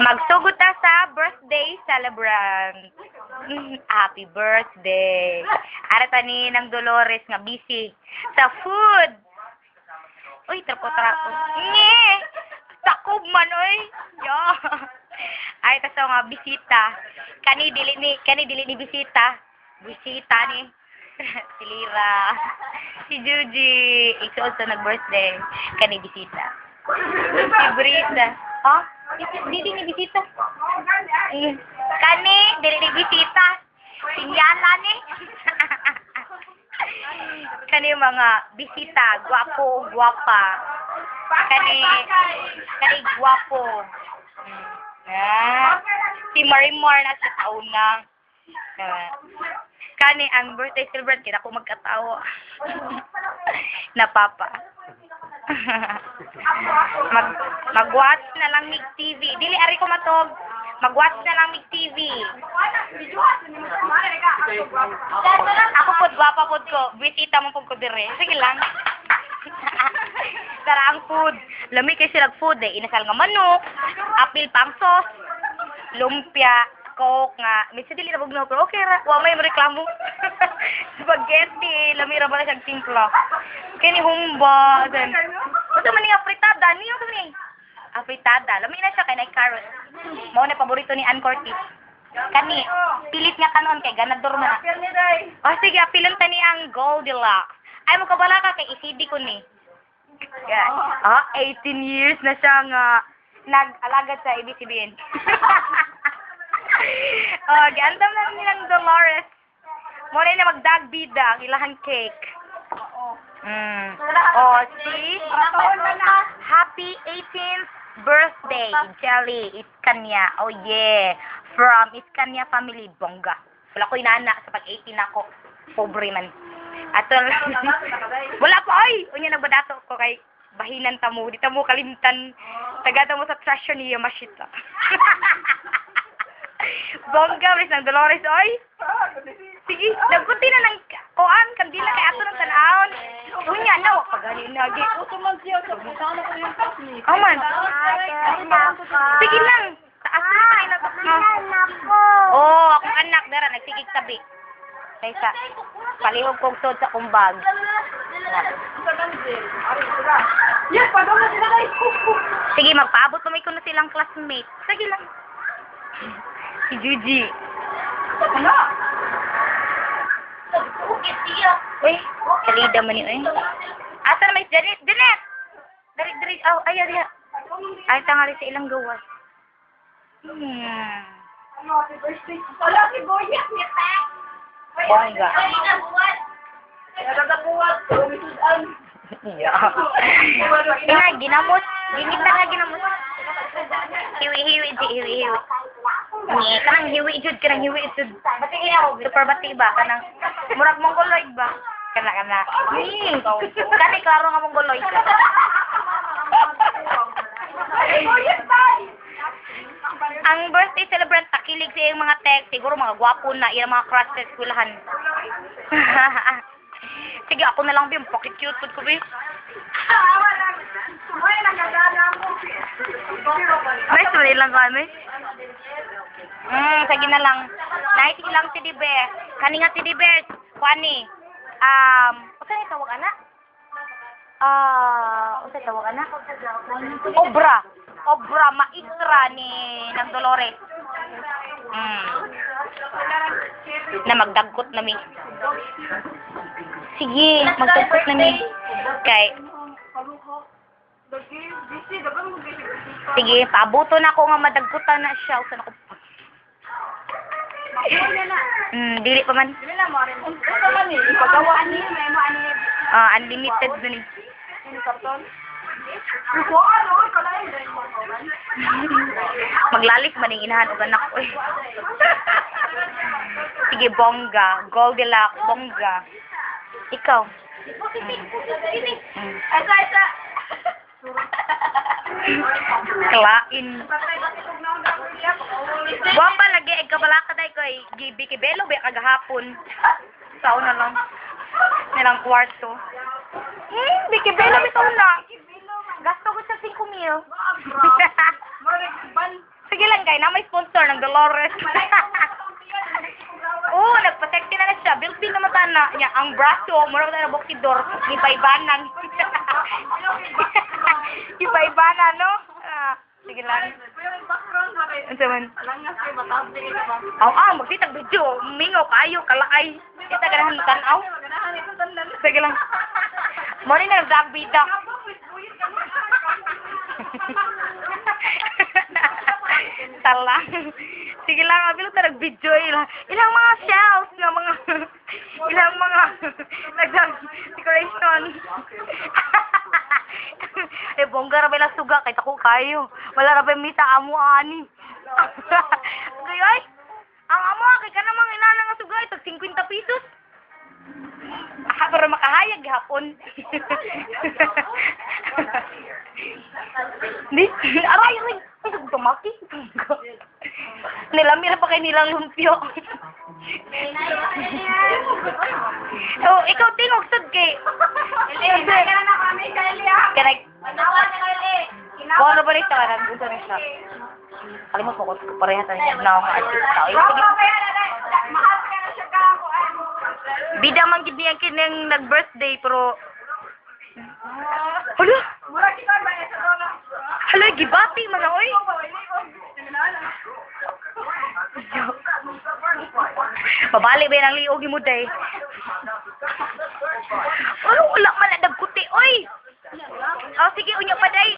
Magsugod ta sa birthday celebrant. Happy birthday. Ara tani ng Dolores nga busy sa food. Uy, trapo-trapo. Nye! Takob man, oy. Yo. Ay, tas nga bisita. Kani dili ni bisita. Bisita ni. Si Lira. Si Juji. It's also nag-birthday. Kani bisita. Si Brita. Oh, dili ni bisita. Kani, dili ni bisita. Sinyala ni. Kani mga bisita, guwapo, guwapa. Kani guwapo. Si Marimar na sa tauna. Kani ang birthday celebrant kita ko magkatawa. Na papa. Mag-watch na lang mig TV. Dili ari ko matog. Mag-watch na lang mig TV. Ako pod guwapa pod ko. Bisita mo pod ko dire. Sige lang. Tara ang food. Lami kay sila food eh. Inasal nga manok, apil pang sauce, lumpia, coke nga. Minsan dili na bugno pero okay ra. Wa may reklamo. Spaghetti, lami ra ba na siyang timpla. Kini humba. Ito man yung apritada. Niyo ko ni. Apritada. Lami na siya kay na carrot. Mao na paborito ni Ann Cortez. Kani, pilit nga kanon kay ganador man. Oh sige, apilan tani ang Goldilocks. Ay mo kabala ka kay ECD ko ni. Yeah. 18 years na siya nga nag-alagad sa ABCBN. Oh, giandam na nilang Dolores. Mo na magdagbida ang ilahang cake. Oh, see? Happy 18th birthday, Jelly Iskanya. Oh yeah. From Iskanya family, bongga. Wala ko inana sa pag-18 ako. Pobre man. Atol. Wala pa ay. Unya nagbadato ko kay bahinan ta mo. Di ta mo kalimtan. Tagata mo sa trasyo ni Yamashita. Bongga ris ng Dolores oy. Sige, nagkunti na ng kuan kandila kay ato ng tanawon. Unya na wa paganin na gi. Utuman siya sa bisana ko yung plastic. Aman. Sige lang. Taas na ay oh, akong anak dara nagsigig tabi. Kaysa palihog kong tod sa kumbag. Yes, pagod sila guys. Sige, magpaabot pa may ko na silang classmate. Sige lang. Si Juji. Uy, salida man yun. Asa na may Janet? Janet! Dari, oh, ayaw diya. Ay, tangali sa ilang gawas. Happy birthday. Wala si Boya. Bongga. Nagagabuhat. Umisudan. Yeah. Ina, ginamos. Ginit na nga ginamos. Hiwi. Ni, kanang hiwi jud. Bati kaya super bati ba? Kanang, murag mongoloid ba? Kana. Kani, klaro nga mongoloid ka. Ang birthday celebrant, takilig sa iyong mga text. Siguro mga gwapo na, iyang mga crush sa eskwelahan. Sige, ako na lang, Bim. Pocket cute ko, Bim. May sorry lang kami. Sige na lang. Naisig lang si Dibe. Kani nga si Dibe. Kwani. Ano yung tawag, anak? Ano yung tawag, anak? Obra, maestra ni ng Dolores. Na magdagkot na mi. Sige, magdagkot na mi. Kay. Sige, paabuto na ako nga madagkutan na siya. Usan ako pa. Dili pa man. Dili na mo rin. Ito man ni, ipagawa ni, may mo ani. Unlimited na ni. Ini karton. Maglalik man yung inahan o anak ko eh. Sige, bongga. Goldilocks, bongga. Ikaw. Esa. Klain. Wapa lagi, ikabalaka na ikaw gibi kibelo ba kagahapon. Sao na lang. Nilang kwarto. Bikibelo bitaw na. gasto ko sa 5,000. Ban. Sige lang kay na may sponsor ng Dolores. Oo, nagpa-sexy na siya. Built-in naman na niya. Ang braso, mura ko na bukidor. Iba-ibanan. Iba-ibanan, no? Sige lang. Ano naman? Alang nga sa'yo, matabi ka ba? Magsitag video. Mingaw kayo, kalakay. Kita ganahan mo tanaw. Ganahan ito tandan. Sige lang. Morning na nag bida. Tala. Sige lang, abilo ta nag-video ilang mga shells nga mga ilang mga decoration. Bongga ra ba lang suga kay tako kayo. Wala ra ba mita amo ani. Gayoy. Ang amo kay kana mga inana nga suga tag 50 pesos. Para makahayag gihapon. Di, aray. Ay, tumaki. Nilamira pa kay nilang lumpio. Oh, ikaw tingog sad kay. Eli, kaya na kami sa Eli ha. Kanay. Panawan na Eli. Ko ano ba rin siya kanang gusto rin siya. Kalimot mo ko pareha sa niya na mga artista. Ay, sige. Kaya na, mahal ka na siya ka ako. Bida man gid niya kining nag-birthday pero hala, Mura kita ba sa dono? hala gibati man na oy. Babali ba nang liog mo day? Ano wala man na dagkuti oy. Oh sige unyo pa day.